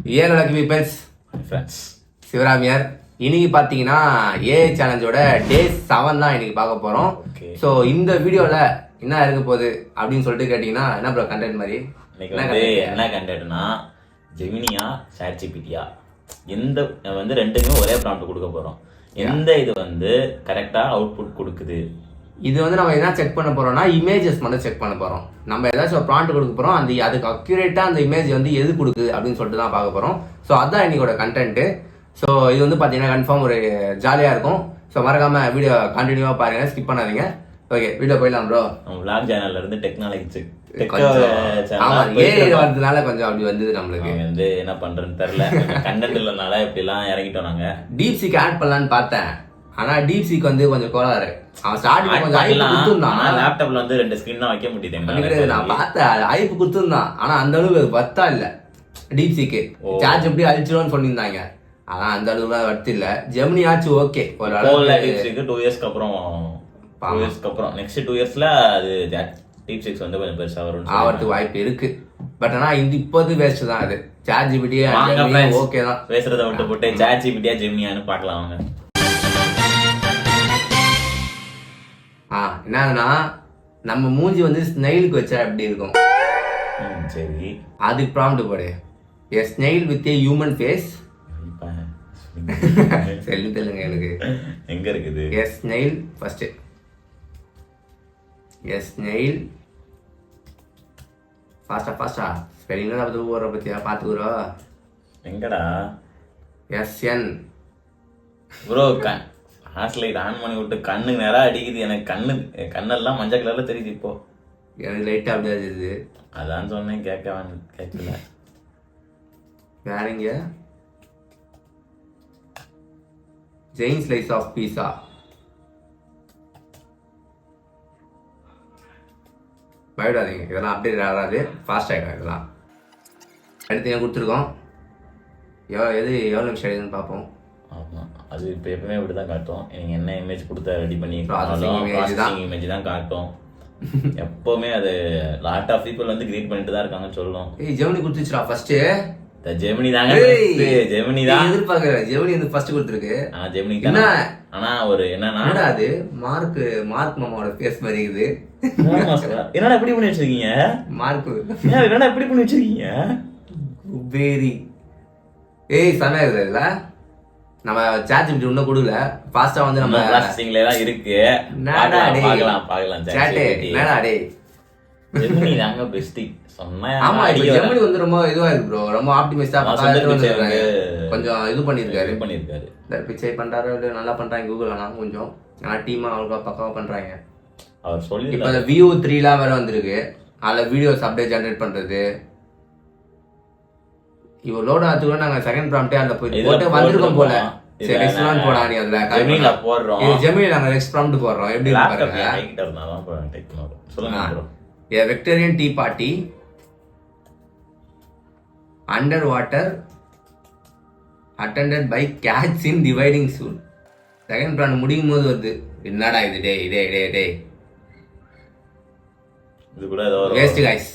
ஏனோட peoples friends சிவராமியார். இன்னைக்கு பார்த்தீங்கன்னா AI சேலஞ்சோட டே 7 தான் இன்னைக்கு பார்க்க போகிறோம். ஸோ இந்த வீடியோவில் என்ன இருக்க போகுது அப்படின்னு சொல்லிட்டு கேட்டிங்கன்னா என்ன ப்ரோ கண்டென்ட் மாதிரி இன்னைக்கு வந்து என்ன கண்டென்ட்னா ஜெமினியா சாட்ஜிபிட்டியா எந்த வந்து ரெண்டுமே ஒரே ப்ராம்ப்ட் கொடுக்க போகிறோம். எந்த இது வந்து கரெக்டாக அவுட்புட் கொடுக்குது. இது வந்து நம்ம என்ன செக் பண்ண போறோம்னா இமேஜஸ் மட்டும் செக் பண்ண போறோம். நம்ம ஏதாச்சும் ஒரு ப்ராம்ப்ட் கொடுக்க போறோம், அந்த அதுக்கு அக்யூரேட்டா அந்த இமேஜ் வந்து எது கொடுக்குது அப்படின்னு சொல்லிட்டு தான் பார்க்க போறோம். ஸோ அதான் இன்னைக்கோட கண்டென்ட். ஸோ இது வந்து பார்த்தீங்கன்னா கன்ஃபார்ம் ஒரு ஜாலியாக இருக்கும். ஸோ மறக்காம வீடியோ கண்டினியூவாக பாருங்க, ஸ்கிப் பண்ணாதீங்க. ஓகே வீடியோ போயிடலாம் ப்ரோ. விளாக் சேனல்ல இருந்து டெக்னாலஜி வரதுனால கொஞ்சம் அப்படி வந்தது நம்மளுக்கு. வந்து என்ன பண்றேன்னு தெரியல, கண்டென்ட் இல்லைனால இப்படிலாம் இறங்கிட்டோம் நாங்க. டீப்சிக்கு ஆட் பண்ணலான்னு பார்த்தேன், ஆனா டீப்சிக்கு வந்து கொஞ்சம் கோளாறு. அவன் ஸ்டார்டிங் கொஞ்சம் ஐப்பு கொடுத்துருந்தான். லேப்டாப்ல வந்து 2 ஸ்கிரீன் தான் வைக்க முடியுது. நான் பார்த்தேன் ஐப்பு கொடுத்துருந்தான், ஆனா அந்த அளவுக்கு வர்த்தா இல்ல. டீப்சிக்கு சார்ஜ் எப்படி அழிச்சிடும்னு சொல்லியிருந்தாங்க, ஆனா அந்த அளவுக்கு வர்த்து இல்ல. ஜெமினி ஆச்சு ஓகே ஒரு அளவுக்கு 2 இயர்ஸ்க்கு அப்புறம் 2 இயர்ஸ்க்கு அப்புறம் நெக்ஸ்ட் 2 இயர்ஸ்ல அது டீப் 6 வந்து கொஞ்சம் பெருசா வரும் ஆகிறதுக்கு வாய்ப்பு இருக்கு. பட் ஆனா இது இப்போது வேஸ்ட் தான். அது சார்ஜ் ஜிபிடியே ஓகே தான். பேசுறத விட்டு போட்டு சார்ஜ் ஜிபிடியா ஜெமினியான்னு பார்க்கலாம் வாங்க. என்னன்னா நம்ம மூஞ்சி வந்து ஸ்னைலுக்கு வச்சா எப்படி இருக்கும்? சரி, அது ப்ராம்ப்ட் போடு. A snail with a human face. சொல்லி தெலுங்க எனக்கு எங்க இருக்குது. A snail first. A snail ஃபாஸ்டா ஸ்பெல்லிங் தான் அது ஓர பத்தியா பாத்துக்குறோ. எங்கடா எஸ்என் ப்ரோ ஹாஸ்லைட் ஆன் பண்ணி விட்டு கண்ணு நேரா அடிக்குது. எனக்கு கண்ணெல்லாம் மஞ்சள் கலர்ல தெரியுது. இப்போ எனக்கு லைட்டா அப்படியே இருக்குது. அதான் சொன்னேன், கேட்கல. வேறங்க ஜெயின் ஸ்லைஸ் ஆஃப் பீஸா. பயப்படாதீங்க, இதெல்லாம் அப்டேட் ஆகாது, ஃபாஸ்ட் ஆகிடும். இதெல்லாம் அடுத்து ஏன் கொடுத்துருக்கோம், எவ்வளோ நிமிஷம் ஆகிடுதுன்னு பார்ப்போம். ஆமாம், அது இப்போ எப்பவுமே இப்படி தான் காட்டும். நீங்கள் என்ன இமேஜ் கொடுத்தா ரெடி பண்ணி இமேஜ் தான் காட்டும். எப்போவுமே அது லாட் ஆஃப் பீப்புள் வந்து கிரியேட் பண்ணிட்டு தான் இருக்காங்கன்னு சொல்லணும். ஜெமினி கொடுத்துச்சுடா ஃபர்ஸ்ட். ஜெமினி தாங்க, ஜெமினி தான் எதிர்பார்க்கற. ஜெமினி வந்து ஃபர்ஸ்ட் கொடுத்துருக்கு. ஜெமினி தான். ஆனா ஒரு என்னன்னா அது மார்க் மாமாவோட ஃபேஸ் மாதிரி இருக்குது. என்னடா இப்படி பண்ணி வச்சிருக்கீங்க? மார்க் என்னடா இப்படி பண்ணி வச்சிருக்கீங்க? குபேரி செமையா இருக்குது. இல்ல நம்ம சார்ஜ் இப்படி ஒன்றும் கொடுக்கல, ஃபாஸ்டா வந்து நம்ம ப்ராசஸிங்ல தான் இருக்கு. பார்க்கலாம் என்னடா டேய் ஜெமினி தாங்க பெஸ்ட் சொன்னா. ஆமா, இப்போ ஜெமினி வந்து ரொம்ப இதுவா இருக்கு ப்ரோ, ரொம்ப ஆப்டிமிஸ்டா கொஞ்சம் இது பண்ணிருக்காரு. இந்த பிச்சை பண்றாரு நல்லா பண்றாங்க கூகுள். ஆனா கொஞ்சம் ஆனா டீமா அவ்வளோக்கா பக்காவா பண்றாங்க. அவர் சொல்லி இப்போ அந்த வியூ 3 வேற வந்திருக்கு. அதுல வீடியோஸ் அப்படியே ஜெனரேட் பண்றது. இவ்வளோ லோட் ஆகுது. நாங்க செகண்ட் ப்ராம்ப்டே அந்த போட்டு வந்திருக்கோம் போல. சரி நெக்ஸ்ட் ப்ராம்ப்ட் போடா நீ. அதுல ஜெமினில போடுறோம். இது ஜெமினில நாங்க நெக்ஸ்ட் ப்ராம்ப்ட் போடுறோம். எப்படி பாருங்க. சொல்லுங்க bro. A Victorian tea party underwater attended by cats in dividing soon. Second prompt முடியும் போது வருது. என்னடா இது டேய் இது கூட ஏதோ வேஸ்ட் गाइस.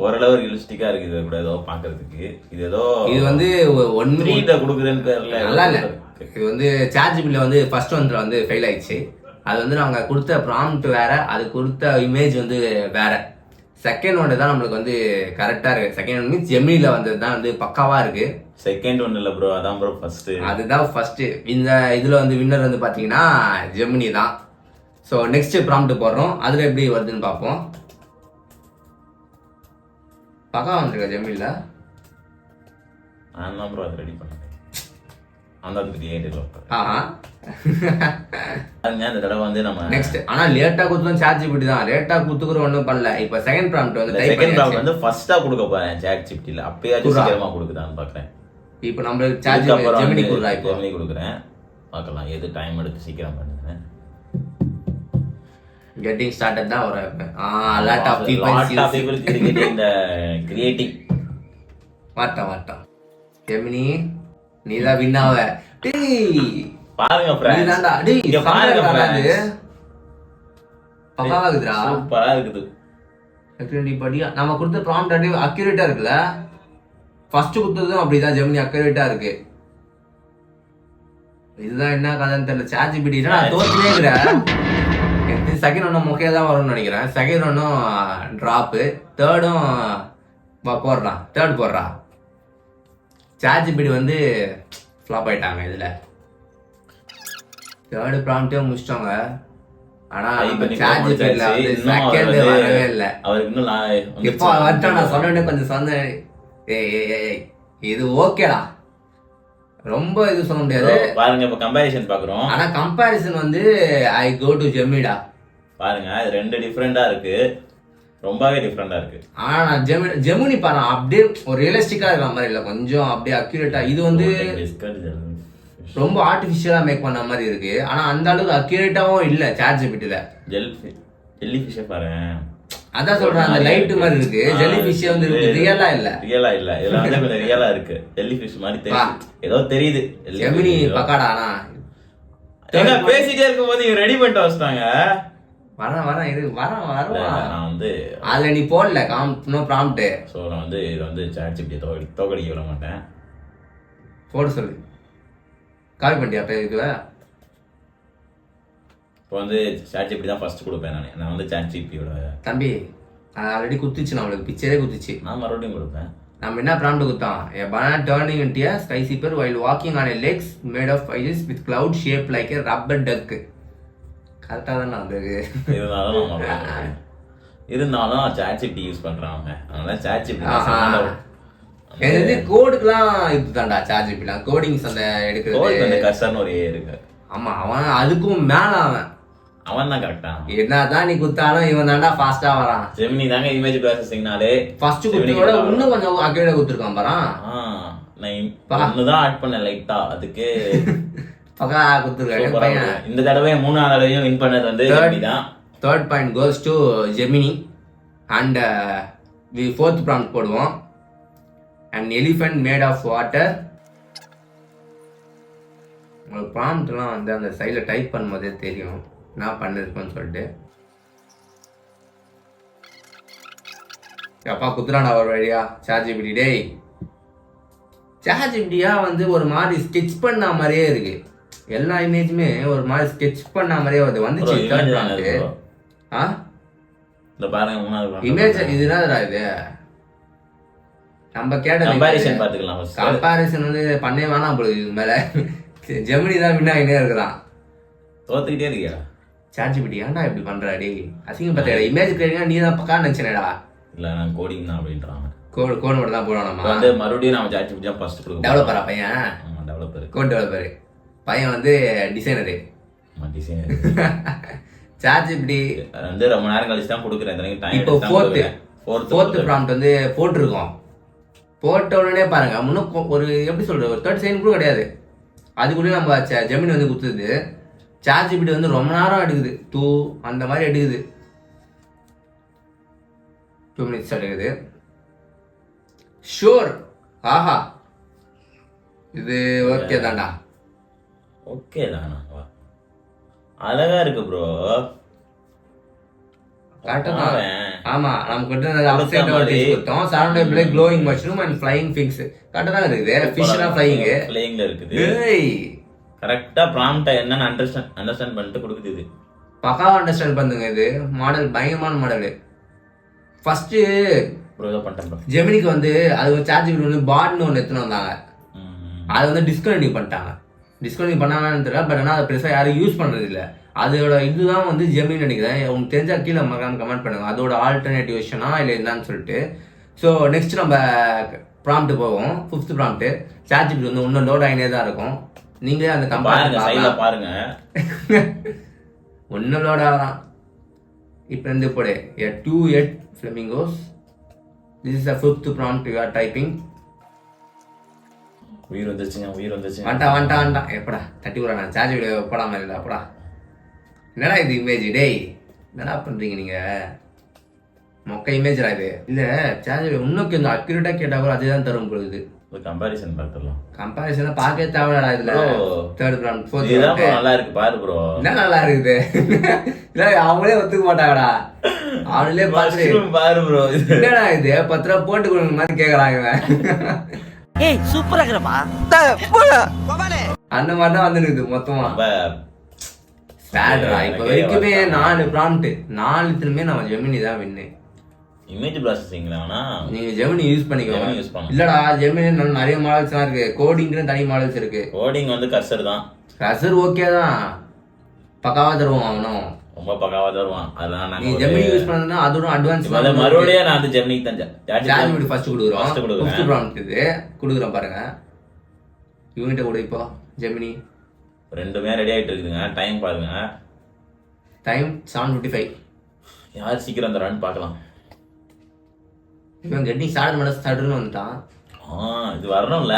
ஓரளவு ரியலிஸ்டிக்கா இருக்கு. இது கூட ஏதோ பாக்குறதுக்கு இது வந்து 1 கொடுக்குதுன்னு தெரியல. நல்லா இல்ல. இது வந்து சார்ஜ் பில்ல வந்து ஃபர்ஸ்ட் வந்து ஃபெயில் ஆயிடுச்சு. அது வந்து நாங்க கொடுத்த ப்ராம்ப்ட் வேற, அது கொடுத்த இமேஜ் வந்து வேற. செகண்ட் ஒன்று தான் நம்மளுக்கு வந்து கரெக்டா இருக்கு. செகண்ட் ஒன் மீன்ஸ் ஜெமினில வந்தது தான் வந்து பக்காவா இருக்கு. செகண்ட் ஒன் இல்ல ப்ரோ, அதான் ப்ரோ ஃபர்ஸ்ட். அதுதான் ஃபர்ஸ்ட். இந்த இதுல வந்து வின்னர் வந்து பாத்தீங்கன்னா ஜெமினி தான். ஸோ நெக்ஸ்ட் ப்ராம்ப்ட் போடுறோம், அதுல எப்படி வருதுன்னு பார்ப்போம். பக்கா வந்துருக்கா ஜெமினில. நான் தான் ப்ரோ அதை ரெடி பண்ணேன். அந்த கிரியேட்டிவ் இந்த தடவை வந்து நம்ம நெக்ஸ்ட் ஆனா லேட்டா குத்துறோம். சார்ஜ் ஜிபிடி தான் லேட்டா குத்துக்குறோம், ஒன்றும் பண்ணல. இப்போ செகண்ட் ப்ராம்ப்ட் வந்து செகண்ட் ப்ராம்ப்ட் வந்து ஃபர்ஸ்டா கொடுக்க போறேன். சாட் ஜிபிடில அப்பயாச்சும் சீக்கிரமா கொடுக்குதான்னு பார்க்கறேன். இப்போ நம்ம சார்ஜ் ஜெமினி கொடுக்குறேன். இப்போ ஜெமினி கொடுக்குறேன், பார்க்கலாம் எது டைம் எடுத்து சீக்கிரம் பண்ணுங்க. கெட்டிங் ஸ்டார்டட் தான் ஒரு லாட் ஆஃப் பீப்பிள் இந்த கிரியேட்டிங் வாட்டா ஜெமினி நீதான் வின் ஆவ. டேய் பாருங்க फ्रेंड्स, நீதான்டா டேய் இங்க பாருங்க फ्रेंड्स, பக்காவா இருக்குடா. சூப்பரா இருக்குது. ஆக்சுவலி படியா நம்ம கொடுத்த ப்ராம்ப்ட் அப்படியே அக்யூரேட்டா இருக்குல. ஃபர்ஸ்ட் குத்துறதும் அப்படிதான் ஜெமினி அக்யூரேட்டா இருக்கு. இதுதான் என்ன கதைன்னு தெரியல. ChatGPT நான் தோத்துனே இருக்கிறேன். செகண்ட் ஒன்னும் மொக்கையா தான் வரும்னு நினைக்கிறேன். செகண்ட் ஒன்னும் டிராப்பு, தேர்டும் போடுறான். தேர்ட் போடுறான். ChatGPT வந்து ஃப்ளாப் ஆயிட்டாங்க இதுல. தேர்டு ப்ராம்ப்டே முடிச்சிட்டாங்க. ஆனா ChatGPTல வந்து செகண்ட் வரவே இல்லை. அவருக்கு இன்னும் இப்போ வந்துட்டா நான் சொன்னேன் கொஞ்சம் சொன்னேன். இது ஓகேடா, ரொம்ப இது சொல்ல முடியாது. பாருங்க இப்ப கம்பேரிசன் பாக்குறோம். ஆனா கம்பேரிசன் வந்து ஐ கோ டு ஜெமினிடா. பாருங்க இது ரெண்டு டிஃபரெண்டா இருக்கு, ரொம்பவே டிஃபரெண்டா இருக்கு. ஆனா நான் ஜெமினி பாரு அப்படியே ஒரு ரியலிஸ்டிக்கா இருக்கிற மாதிரி இல்ல, கொஞ்சம் அப்படியே அக்யூரேட்டா. இது வந்து ரொம்ப ஆர்டிபிஷியலா மேக் பண்ண மாதிரி இருக்கு. ஆனா அந்த அளவுக்கு அக்யூரேட்டாவும் இல்ல ChatGPTல. ஜெல்லி ஃபிஷ் பாருங்க, அதான் சொல்றேன், அந்த லைட் மாதிரி இருக்கு. ஜெல்லி ஃபிஷ் வந்து ரியலா இல்ல. இதுல வந்து கொஞ்சம் ரியலா இருக்கு. ஜெல்லி ஃபிஷ் மாதிரி தெரியுது, ஏதோ தெரியுது. ஜெமினி பக்காடா. ஆனா ஏங்க பேசிட்டே இருக்கும்போது இவங்க ரெடி பண்ணிட்டு வச்சிட்டாங்க. வரேன் இது வரேன். நான் வந்து அதுல நீ போடல நோ ப்ராம்ப்ட். சோ நான் வந்து இது வந்து ChatGPT தோக்கடிக்க விட மாட்டேன். போட சொல்லு. கால் பண்ணிட்டியா அப்ப இதுவா? இப்போ வந்து ChatGPT தான் ஃபர்ஸ்ட் கொடுப்பேன். நான் வந்து ChatGPTயோட தம்பி ஆல்ரெடி குத்துச்சு, நம்மளுக்கு பிக்சரே குத்துச்சு. நான் மறுபடியும் கொடுப்பேன். நம்ம என்ன ப்ராம்ப்ட் கொடுத்தோம்? A banana turning into a sky zipper while walking on a legs made of ice with cloud shaped like a rubber duck. கரெக்டாக தானே வந்தது. இருந்தாலும் ChatGPT யூஸ் பண்றாங்க, அதனால ChatGPT எனக்கு கோடுக்குலாம் இதுதான்டா ChatGPT. கோடிங்ஸ் அந்த எடுக்கிறது கஷ்டம் ஒரு இருக்கு. ஆமா, அவன் அதுக்கும் மேல அவன் தான் கரெக்டா. என்னதான் நீ குத்தாலும் இவன் தான்டா ஃபாஸ்டா வரான். ஜெமினி தாங்க இமேஜ் ப்ராசஸிங்னாலே ஃபர்ஸ்ட் குத்தியோட இன்னும் கொஞ்சம் அக்யூரேட்டா குத்துறான் பாரு. நான் ஒண்ணுதான் ஆட் பண்ண லைட்டா, அதுக்கு பக்கா குத்துறாங்க பையன். இந்த தடவை 3ஆவது தடவையும் வின் பண்ணது வந்து ஜெமினி தான். Third point goes to Gemini. And fourth prompt போடுவோம். an elephant made of water. உங்களுக்கு ப்ராம்ப்ட்லாம் வந்து அந்த சைடில் டைப் பண்ணும்போதே தெரியும் நான் பண்ணிருக்கேன்னு சொல்லிட்டு. அப்பா குத்துறானா ஒரு வழியா ChatGPT. டேய் ChatGPTயா வந்து ஒரு மாதிரி ஸ்கெட்ச் பண்ண மாதிரியே இருக்கு. எல்லா இமேஜுமே ஒரு மாதிரி ஸ்கெட்ச் பண்ண மாதிரியே வருது. வந்துச்சு இமேஜ். இது என்னடா இது? நம்ம கேட்ட கம்பேரிசன் பாத்துக்கலாம். கம்பேரிசன் வந்து பண்ணவே வேணாம் போல. இது மேல ஜெமினி தான் வின்னாயினே இருக்கிறான். தோத்துக்கிட்டே இருக்கியா? ChatGPT ஏன்டா இப்படி பண்றாடி? அசிங்கம் பார்த்தியா? இமேஜ் கிரியேட்டிங்கா நீ தான் பக்கா நினைச்சனேடா. இல்ல நான் கோடிங் தான் அப்படின்றாங்க. கோட் மட்டும் தான் போடுவோம் நம்ம. வந்து மறுபடியும் நாம ChatGPT தான் ஃபர்ஸ்ட் கொடுப்போம். டெவலப்பரா பையன்? ஆமா டெவலப்பர். Code developer. பையன் வந்து டிசைனரு. ஆமா டிசைனர். ChatGPT வந்து ரொம்ப நேரம் கழிச்சு தான் கொடுக்குறேன். டைம் இப்போ ஃபோர்த் ப்ராம்ப்ட் வந்து போட்டுருக்கோம். போட்ட உடனே பாருங்க, முன்னும் ஒரு எப்படி சொல்றது, ஒரு 30 செகண்ட் கூட கிடையாது. அதுக்குள்ளே நம்ம ஜெமினி வந்து குத்துது. ChatGPT வந்து ரொம்ப நேரம் எடுக்குது. 2 அந்த மாதிரி எடுக்குது. 2 minutes எடுக்குது. ஷோர். ஆஹா, இது ஓகே தான்டா. ஓகே தானா? அழகா இருக்கு ப்ரோ. கரெக்டா தான். ஆமா, நமக்கு வந்து அப்சைட் டவுன் டீஸ் கொடுத்தோம். Surrounded by glowing mushroom and flying things. கரெக்டா தான் இருக்குது. ஃபிஷ்னா ஃப்ளையிங்ல இருக்குது. ஏய் கரெக்டா ப்ராம்ப்ட் என்னன்னு அண்டர்ஸ்டாண்ட் பண்ணிட்டு கொடுக்குது. இது பக்காவா அண்டர்ஸ்டாண்ட் பண்ணுங்க. இது மாடல் பயங்கரமான மாடல். ஃபர்ஸ்ட் ப்ரோ பண்ணிட்டேன். ஜெமினிக்கு வந்து அது ChatGPT வந்து பாட்னு ஒன்று எடுத்துன்னு வந்தாங்க. அதை வந்து டிஸ்கண்டினியூ பண்ணிட்டாங்க. டிஸ்கண்டினியூ பண்ணாங்கன்னு தெரியல. பட் ஆனால் அதை பெருசாக யாரும் யூஸ் பண்ணுறது இல்லை. அதோட இதுதான் வந்து ஜெமினி நினைக்கிறேன். உங்களுக்கு தெரிஞ்சா கீழே மறக்காம கமெண்ட் பண்ணுங்க. அதோட ஆல்டர்னேட்டிவ் விஷனா இல்லை என்னன்னு சொல்லிட்டு. ஸோ நெக்ஸ்ட் நம்ம ப்ராம்ப்ட் போவோம். 5th prompt. ChatGPT வந்து இன்னும் லோட் ஆகினே தான் இருக்கும். நீங்களே அந்த கம்பேர் பாருங்க. ஒன்னும் லோட் ஆகலாம். இப்போ வந்து போடு 2 flamingos. This is the 5th prompt you are typing. உயிர் வந்துச்சு. வண்டா எப்படா தட்டி விடுறா? நான் ChatGPT போடாம இல்லை அப்படா. என்னடா இது இமேஜ்? டேய் என்னடா பண்றீங்க நீங்க? மொக்க இமேஜ்ரா இது. இல்ல ChatGPT இன்னும் கொஞ்சம் அக்யூரேட்டா கேட்டா கூட அதே தான் தரும் பொழுது. ஒரு கம்பாரிசன் பார்த்துடலாம். கம்பாரிசன் பார்க்கவே தேவைடா இதுல. தேர்ட் ப்ராம்ப்ட் ஃபோர்த் இதுதான் bro நல்லா இருக்கு பாரு ப்ரோ. என்ன நல்லா இருக்குது? இல்ல அவங்களே ஒத்துக்க மாட்டாங்கடா. அவங்களே பாத்து பாரு ப்ரோ. என்னடா இது 10 ரூபா போட்டு கொடுங்க மாதிரி கேக்குறாங்க இவன். ஏய் சூப்பரா இருக்குடா. அந்த மாதிரி தான் வந்துருக்குது மொத்தமா. சேட்ரா. இப்ப வரைக்குமே 4 ப்ராம்ப்ட் 4த்துலயுமே நம்ம ஜெமினி தான் வின்னு. இமேஜ் ப்ராசஸிங்லனா நீங்க ஜெமினி யூஸ் பண்ணிக்கோங்க. யூஸ் பண்ணலாம். இல்லடா ஜெமினி நிறைய மாடல்ஸ்லாம் இருக்கு. கோடிங்க்கு தனி மாடல்ஸ் இருக்கு. கோடிங் வந்து கர்சர் தான். கர்சர் ஓகே தான். பக்காவா தருவான் அவனும். ரொம்ப பக்காவா தருவான். அதெல்லாம் நீ நாங்க ஜெமினி யூஸ் பண்ணனும்னா அதோட அட்வான்ஸ் மறுபடியும் நான் அந்த ஜெமினி தான் சார்ஜ் ஃபர்ஸ்ட் கொடுக்குறோம். ஃபிஃப்த் ப்ராம்ப்ட் இது கொடுக்குறோம் பாருங்க. இவங்கிட்ட கூட இப்போ ஜெமினி ரெண்டுமே ரெடி ஆயிட்டு இருக்குதுங்க. டைம் பாருங்க. டைம் 7:55. யார் சீக்கிரம் அந்த ரன் பார்க்கலாம். இவன் கெட்டிங் ஸ்டார்ட் பண்ண ஸ்டார்ட்னு வந்துட்டான். இது வரணும்ல.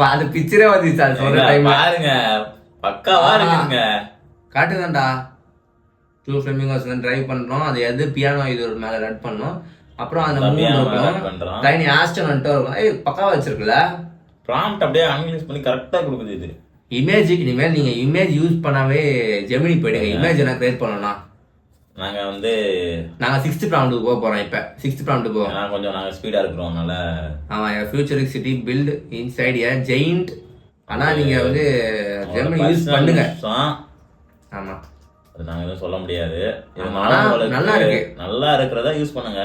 அது பிக்சரே வந்துச்சு சார். சொல்ற டைம் பாருங்க. பக்காவா இருக்குங்க. காட்டுதான்டா. 2 ஃப்ளேமிங்கோஸ் வந்து டிரைவ் பண்றோம். அது எது பியானோ இது ஒரு மேல ரெட் பண்ணோம். அப்புறம் அந்த மூணு பண்றோம். டைனி ஆஸ்டன் வந்துட்டு இருக்கும். ஏய் பக்காவா வச்சிருக்குல. ப்ராம்ப்ட் அப்படியே அனலைஸ் பண்ணி கரெக்டா கொடுக்குது இது. இமேஜுக்கு இனிமேல் நீங்க இமேஜ் யூஸ் பண்ணாவே ஜெமினி போயிடுங்க. இமேஜ் என்ன கிரியேட் பண்ணணும்னா நாங்க 6th ப்ராம்ப்ட்டுக்கு போக போறோம். இப்ப 6th ப்ராம்ப்ட் போவோம். கொஞ்சம் நாங்க ஸ்பீடா இருக்கிறோம். அதனால ஆமா ஃபியூச்சரிக் சிட்டி பில்ட் இன்சைட் எ ஜெயிண்ட். ஆனா நீங்க வந்து ஜெமினி யூஸ் பண்ணுங்க. ஆமா அது நாங்க எதுவும் சொல்ல முடியாது. நல்லா இருக்கு. நல்லா இருக்கிறதா யூஸ் பண்ணுங்க.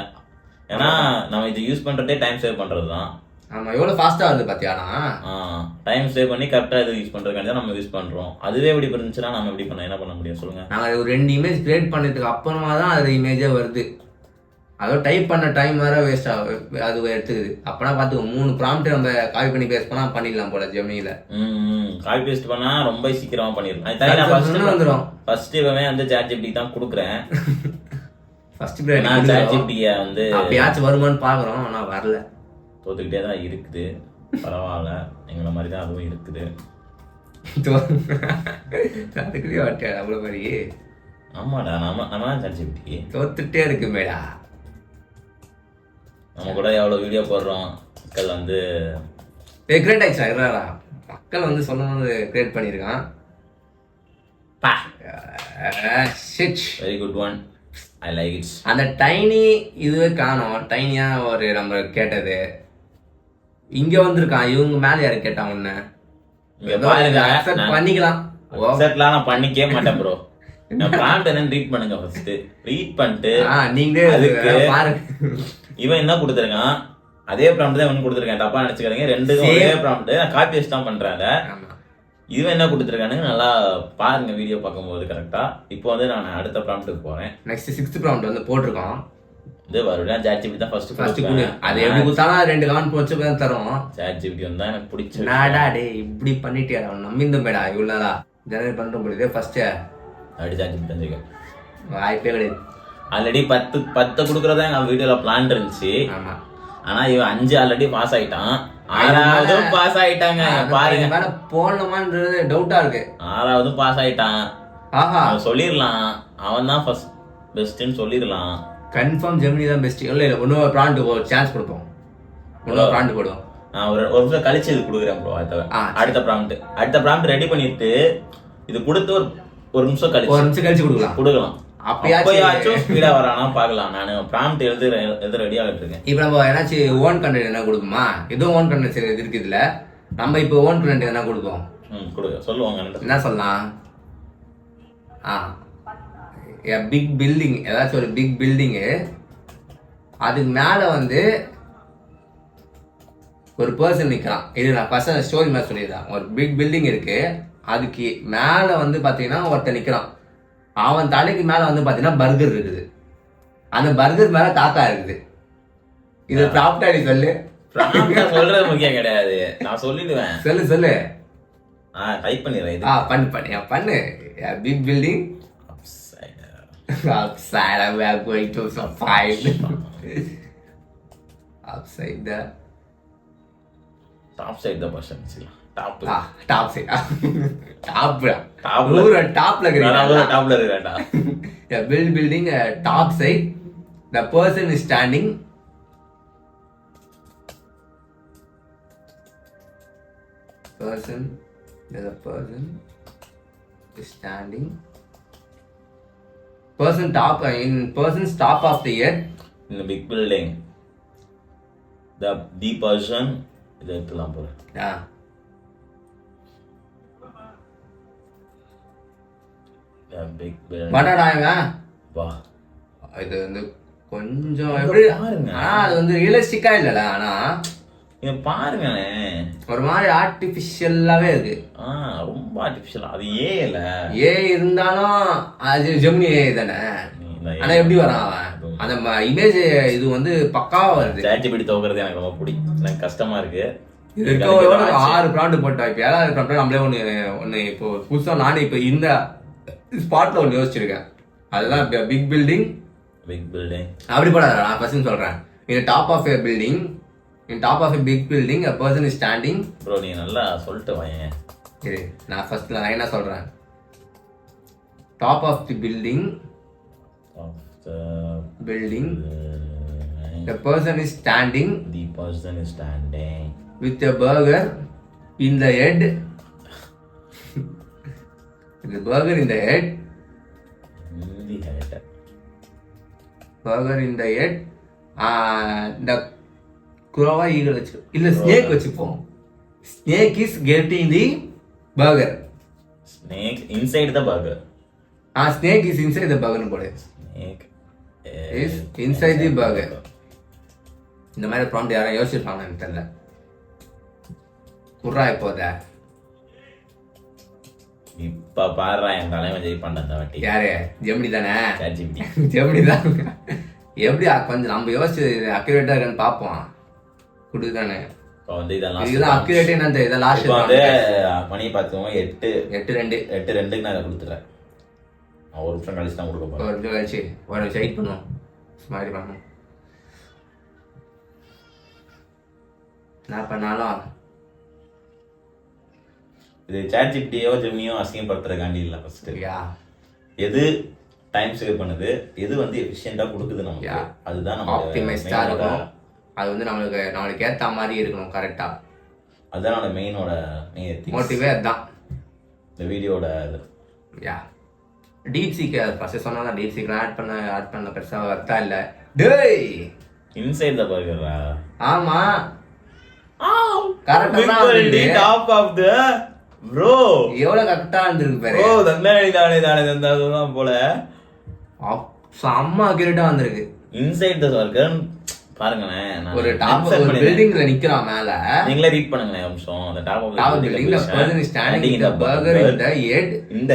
ஏன்னா நம்ம இது யூஸ் பண்றதே டைம் சேவ் பண்றதுதான். ஆமா எவ்வளவு ஃபாஸ்டா வருது பாத்தியானா. டைம் சேவ் பண்ணி கரெக்டா இது யூஸ் பண்றதுக்காண்டி நம்ம யூஸ் பண்றோம். அதுவே இப்படி இருந்துச்சுன்னா நம்ம எப்படி என்ன பண்ண முடியும் சொல்லுங்க. நாங்க ஒரு 2 இமேஜ் கிரியேட் பண்ணதுக்கு அப்புறமா தான் அது இமேஜே வருது. அதோ டைப் பண்ண டைம் வேற வேஸ்ட் ஆகும். அது எடுத்துக்குது. அப்பனா பாத்துக்கோ 3 ப்ராம்ப்ட் நம்ம காப்பி பண்ணி பேஸ்ட் பண்ணா பண்ணிடலாம் போல ஜெமினில. காப்பி பேஸ்ட் பண்ணா ரொம்ப சீக்கிரமா பண்ணிடலாம். வந்துரும். ஃபர்ஸ்ட் இவமே வந்து ChatGPT தான் கொடுக்குறேன். ஃபர்ஸ்ட் நான் ChatGPT-ய வந்து அப்பயாச்சும் வருமான்னு பாக்குறோம். ஆனா வரல. தோத்துக்கிட்டே தான் இருக்குது. பரவாயில்ல. எங்களை மாதிரி தான் அதுவும் இருக்குது. அதுக்குள்ளேயே வாட்டியா அவ்வளவு மாதிரி. ஆமாடா நம்ம ChatGPT தோத்துட்டே இருக்கு மேடா. நம்ம கூட எவ்வளவு வீடியோ போடுறோம். மக்கள் வந்து கிரியேட் ஆயிடுச்சா. மக்கள் வந்து சொன்னது கிரியேட் பண்ணியிருக்கான். Very good one. I like it. அந்த டைனி இதுவே காணோம். டைனியா ஒரு நம்ம கேட்டது இங்க வந்திருக்கான். இவங்க மேல யாரு கேட்டான் உன்ன பண்ணிக்கலாம். நான் பண்ணிக்கவே மாட்டேன் ப்ரோ. நான் ப்ராம்ப்ட் என்னன்னு ரீட் பண்ணுங்க. ஃபர்ஸ்ட் ரீட் பண்ணிட்டு நீங்களே பாருங்க. இவன் என்ன கொடுத்துருக்கான் அதே ப்ராம்ப்ட் தான் இவன் கொடுத்துருக்கேன். தப்பா நினைச்சுக்காதீங்க. ரெண்டுக்கும் ஒரே ப்ராம்ப்ட். நான் காப்பி பேஸ்ட் தான் பண்றாங்க. இவன் என்ன கொடுத்துருக்கானுங்க நல்லா பாருங்க வீடியோ பார்க்கும்போது கரெக்டா. இப்போ வந்து நான் அடுத்த ப்ராம்ப்ட்டுக்கு போறேன். நெக்ஸ்ட் 6th ப்ராம்ப்ட் வந்து போட்டிருக்கோம். இது வருடம் ChatGPT தான் ஃபர்ஸ்ட் குடு. அது எப்படி கொடுத்தாலும் 2 கமெண்ட் போச்சு தான் தரும். ChatGPT வந்து எனக்கு பிடிச்சது. நாடா டேய் இப்படி பண்ணிட்டியா அவன் நம்பிந்தமேடா. இவ்வளவுதான் ஜெனரேட் பண்ற முடியுது. ஃபர்ஸ்ட் அப்படி ChatGPT தெரிஞ்சுக்க வாய்ப்பே கிடையாது. ஆல்ரெடி 10 கொடுக்கறதா எங்க வீடியோல பிளான் இருந்துச்சு. ஆமா ஆனா இவன் 5 ஆல்ரெடி பாஸ் ஆயிட்டான். 6வது பாஸ் ஆயிட்டாங்க. பாருங்க மேல போடணுமான்றது டவுட்டா இருக்கு. 6வது பாஸ் ஆயிட்டான். ஆஹா சொல்லிரலாம். அவன் தான் ஃபர்ஸ்ட் பெஸ்ட்னு சொல்லிரலாம். கன்ஃபார்ம் ஜெமினி தான் பெஸ்ட். இல்ல இன்னொரு ப்ராம்ப்ட் ஒரு சான்ஸ் கொடுப்போம். இன்னொரு ப்ராம்ப்ட் போடுவோம். நான் ஒரு நிமிஷம் கழிச்சு இது கொடுக்குறேன் ப்ரோ. அடுத்த ப்ராம்ப்ட் ரெடி பண்ணிட்டு இது கொடுத்து ஒரு நிமிஷம் கழிச்சு கொடுக்கலாம். அப்பயாச்சும் ஸ்பீடா வரானா பாக்கலாம். நான் ப்ராம்ப்ட் எழுத ரெடி ஆகிட்டு இருக்கேன். இப்போ நம்ம ஏதாச்சும் ஓன் கண்டென்ட் என்ன கொடுக்குமா? இதுவும் ஓன் கண்டென்ட் இருக்கு இதுல. நம்ம இப்போ ஓன் கண்டென்ட் என்ன கொடுப்போம்? கொடுங்க சொல்லுவாங்க. என்ன சொல்லலாம்? Big building. ஏதாச்சும் ஒரு பிக் பில்டிங்கு. அதுக்கு மேல வந்து ஒரு பர்சன் நிக்கிறான். இது நான் ஃபர்ஸ்ட் ஸ்டோரி மாதிரி சொல்லிடுறேன். ஒரு பிக் பில்டிங் இருக்கு. அதுக்கு மேல வந்து பாத்தீங்கன்னா ஒருத்தன் நிக்கிறான். அவன் தலைக்கு மேல வந்து பாத்தீங்கன்னா பர்கர் இருக்குது. அந்த பர்கர் மேல காக்கா இருக்குது. இது ப்ராப்டா நீ சொல்லு. சொல்றது முக்கியம் கிடையாது. நான் சொல்லிடுவேன். சொல்லு. டைப் பண்ணிடுறேன். பண்ணு. Big building outside we are going to find outside the top side the person top side டாப்ல இருக்கறடா. a building top side the person is standing person, there's a person is standing. Person's top of the head. In a big building. The person இதை எடுத்துலாம் போகிறேன். Yeah. The big building. பண்ணடாங்க. வா. இது வந்து கொஞ்சம் எப்படி பாருங்க. அது வந்து ரியலிஸ்டிக்கா இல்லல, ஆனா இங்க பாருங்கண்ணே, ஒரு மாதிரி ஆர்டிபிஷியலாவே இருக்கு. ரொம்ப ஆர்டிபிஷியல். அது ஏ இல்ல, ஏ இருந்தாலும் அது ஜெமினி ஏ தானே. ஆனா எப்படி வரான் அவன் அந்த இமேஜ்? இது வந்து பக்காவா வருது. ChatGPT துவக்கிறது எனக்கு ரொம்ப பிடிக்கும். எனக்கு கஷ்டமா இருக்கு. இது இருக்க 6 பிராண்ட் போட்டா இப்ப 7வது பிராண்ட் நம்மளே ஒண்ணு இப்போ புதுசா நானே இப்ப இந்த ஸ்பாட்ல ஒண்ணு யோசிச்சிருக்கேன். அதுதான் பிக் பில்டிங். அப்படி போடாத, நான் ஃபர்ஸ்ட் சொல்றேன். in top of a building, in top of a big building a person is standing. bro நீ நல்லா சொல்லிட்டு வாயேன். சரி, நான் ஃபர்ஸ்ட் லைனா சொல்றேன். top of the building, the person is standing, the person is standing with a burger in the head. the burger in the head, burger in the head. The குரோவா eagle வச்சு இல்ல ஸ்னேக் வச்சுப்போம். Snake is getting the burger. Snake inside the burger. Snake is inside the burger போடு. Snake is inside the burger. இந்த மாதிரி prompt யாரும் யோசிச்சிருப்பாங்கன்னு தெரியல. குர்ரா இப்போத இப்ப பாடுறா என் தலைவன் ஜெய் பண்ண அந்த வாட்டி. யாரு? ஜெமினி தானே. ChatGPT ஜெமினி தான். எப்படி கொஞ்சம் நம்ம யோசிச்சு அக்யூரேட்டா இருக்கான்னு பாப்போம். குடுதானே இப்போ வந்து இதெல்லாம் இதெல்லாம் அக்யூரேட் என்னது? இத லாஸ்ட் இப்போ வந்து மணி பார்த்துக்கோங்க 8:02 நான் கொடுத்துறேன். ஒரு நிமிஷம் கழிச்சு தான் கொடுக்க போறேன். ஒரு நிமிஷம் கழிச்சு ஒரு நிமிஷம் வெயிட் பண்ணுவோம். ஸ்மைலி பண்ணுவோம். நான் பண்ணாலும் இது ChatGPTயோ ஜெமினியோ அசிங்கப்படுத்துறதுக்காண்டி இல்லை. ஃபர்ஸ்ட் எது டைம் சேவ் பண்ணுது, எது வந்து எஃபிஷியண்டா கொடுக்குது நமக்கு, அதுதான் நம்ம ஆப்டிமைஸ்டா இருக்கும். அது வந்து நம்மளுக்கு ஏத்த மாதிரி இருக்கணும் கரெக்டா. அதுதான் மெயினோட மோட்டிவே அதுதான் இந்த வீடியோட இது. டீப் சீக்க ஃபர்ஸ்ட் சொன்னா டீப் சீக் ஆட் பண்ண பெருசா வர்த்தா இல்ல. டேய் இன்சைட் த பர்கரா? ஆமா கரெக்ட்டா தான் டாப் ஆஃப் தி ப்ரோ. எவ்வளவு கரெக்ட்டா இருந்திருக்கு பாரு. ஓ தானே தந்தாதான் போல. செம்ம அக்யூரேட்டா வந்திருக்கு. இன்சைட் த பர்கர் பாருங்களே. ஒரு டாப் ஒரு பில்டிங்ல நிக்கறான் மேல. நீங்களே ரீட் பண்ணுங்க ஒரு நிமிஷம். அந்த top of the building the person is standing in the burger in the head,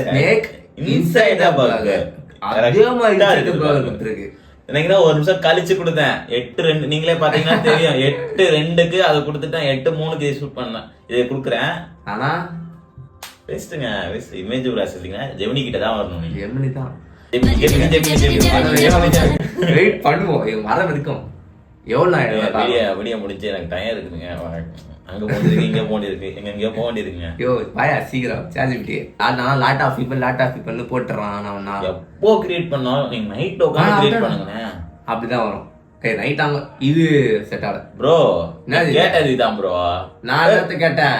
snake inside the burger. அதே மாதிரி இருக்கு burger இருக்கு. எனக்கு தான் ஒரு நிமிஷம் கழிச்சு கொடுத்தேன். 8:02 நீங்களே பாத்தீங்கன்னா தெரியும். 8:02க்கு அதை கொடுத்துட்டேன். 8:03க்கு ஷூட் பண்ணேன். இதை கொடுக்குறேன். ஆனா வேஸ்ட்டுங்க. வேஸ்ட் இமேஜ் ப்ராசஸிங் ஜெமினி கிட்ட தான் வரணும். ஜெமினி தான். ஜெமினி வெயிட் பண்ணுவோம். வர வரைக்கும் எவ்வளவு வீடியோ முடிஞ்சு எனக்கு டைம் இருக்குதுங்க. அங்க போண்டிருக்கு, இங்க போண்டிருக்கு, எங்கெங்கயோ போக வேண்டியிருக்குங்க. யோ வாயா சீக்கிரம் ChatGPT. நான் லாட் ஆஃப் பீப்பிள் போட்டுறான். நான் எப்போ கிரியேட் பண்ணோம்? நீங்க நைட் உட்கார்ந்து கிரியேட் பண்ணுங்க. அப்படிதான் வரும். நைட் ஆங்க இது செட் ஆகல ப்ரோ. நான் கேட்டது இதான் ப்ரோ. நான் என்னத்த கேட்டேன்?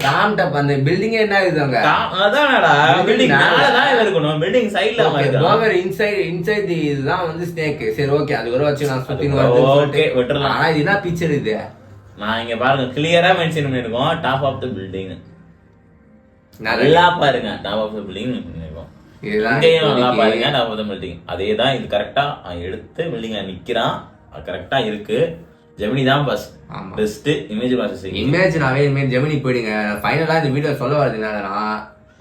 டாப் அந்த பில்டிங் என்ன இதுங்க? அதானடா பில்டிங் மேல தான் இருக்கணும். பில்டிங் சைடுல மாதிரி பர்கர் இன்சைட் இதுதான் வந்து ஸ்னேக். சரி ஓகே, அது வர வச்சு நான் சுத்தின வருது. ஓகே விட்டுறலாம். ஆனா இது என்ன பிக்சர் இது? நான் இங்க பாருங்க கிளியரா மென்ஷன் பண்ணிருக்கோம். டாப் ஆஃப் தி பில்டிங் நல்லா பாருங்க. டாப் ஆஃப் தி பில்டிங் பண்ணிருக்கோம். இங்கேயும் நல்லா பாருங்க. டாப் ஆஃப் தி பில்டிங் அதேதான். இது கரெக்டா எடுத்து பில்டிங்ல நிக்கிறான். கரெக்டா இருக்கு. ஜெமினி தான் பெஸ்ட் இமேஜ் ப்ராசஸிங். ஜெமினி போயிடுங்க. ஃபைனலா இந்த வீடியோ சொல்ல வரது என்னன்னா,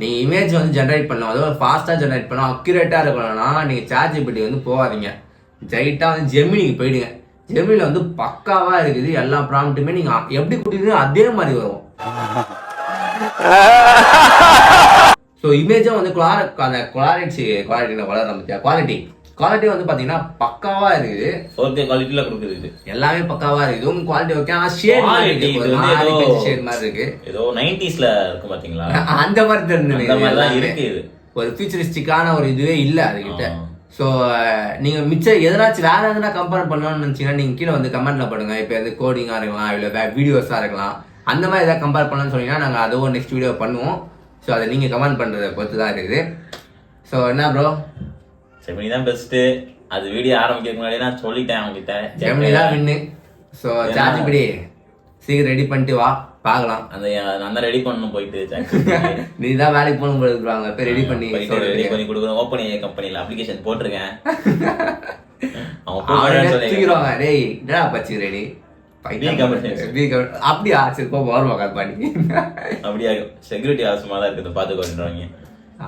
நீங்க இமேஜ் வந்து ஜெனரேட் பண்ணலாம். அதுவும் ஃபாஸ்டா ஜெனரேட் பண்ணலாம், அக்யூரேட்டா இருக்கணும்னா நீங்க ChatGPT வந்து போகாதீங்க. ஜெயிட்டா வந்து ஜெமினிக்கு போயிடுங்க. ஜெமினில வந்து பக்காவா இருக்குது. எல்லா ப்ராம்ப்ட்டுமே நீங்க எப்படி கொடுத்தீங்களோ அதே மாதிரி வரும். ஸோ இமேஜும் வந்து குவாலிட்டி வந்து பாத்தீங்கன்னா பக்காவா இருக்குது. 4K குவாலிட்டில கொடுக்குது. எல்லாமே பக்காவா இருக்குது. உங்க குவாலிட்டி ஓகே. ஆனா ஷேட் மாதிரி இருக்கு. ஏதோ 90sல இருக்கு பாத்தீங்களா? அந்த மாதிரி தெரிஞ்சது இருக்கு. இது ஒரு ஃபியூச்சரிஸ்டிக்கான ஒரு இதுவே இல்ல அதுகிட்ட. ஸோ நீங்க மிச்சம் எதனாச்சும் வேற எதனா கம்பேர் பண்ணணும்னு நினைச்சீங்கன்னா நீங்க கீழே வந்து கமெண்ட்ல போடுங்க. இப்போ வந்து கோடிங்கா இருக்கலாம், இல்ல வீடியோஸா இருக்கலாம். அந்த மாதிரி எதாவது கம்பேர் பண்ணலாம்னு சொன்னீங்கன்னா நாங்கள் அதுவும் நெக்ஸ்ட் வீடியோ பண்ணுவோம். ஸோ அதை நீங்கள் கமெண்ட் பண்ணுறதை பொறுத்து தான் இருக்குது. ஸோ என்ன ப்ரோ, ஜெமினி தான் பெஸ்ட்டு. அது வீடியோ ஆரம்பிக்கிறதுக்கு முன்னாடியே நான் சொல்லிட்டேன் அவங்ககிட்ட, ஜெமினி தான் வின்னு. ஸோ சார்ஜிபிடி சீக்கிரம் ரெடி பண்ணிட்டு வா பார்க்கலாம். அந்த நான் தான் ரெடி பண்ணணும் போயிட்டு. நீ தான் வேலைக்கு போகணும் போயிருக்காங்க, போய் ரெடி பண்ணி ரெடி பண்ணி கொடுக்குறோம். ஓப்பன் ஏஐ கம்பெனியில் அப்ளிகேஷன் போட்டிருக்கேன். தூக்கிடுவாங்க. டேய் என்னடா பச்சு ரெடி அப்படியா? சரி போ வருவா கால் பண்ணி. அப்படியா? செக்யூரிட்டி அவசியமா தான் இருக்குது, பார்த்துக்கோன்றவங்க.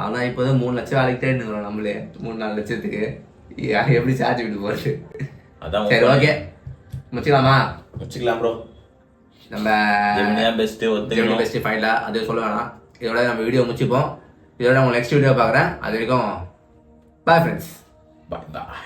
ஆனா இப்போதான் 3 லட்சம் வேலைக்கு தேடினுக்கிறோம் நம்மளே. 3-4 லட்சத்துக்கு எப்படி சார்ஜ் விட்டு போறது? அதான் சரி ஓகே முடிச்சுக்கலாமா? முடிச்சுக்கலாம் ப்ரோ. நம்ம பெஸ்ட் பெஸ்ட் ஃபைனலா அது சொல்ல வேணாம். இதோட நம்ம வீடியோ முடிச்சுப்போம். இதோட உங்க நெக்ஸ்ட் வீடியோ பார்க்குறேன். அது வரைக்கும் பாய் ஃப்ரெண்ட்ஸ். பாய்.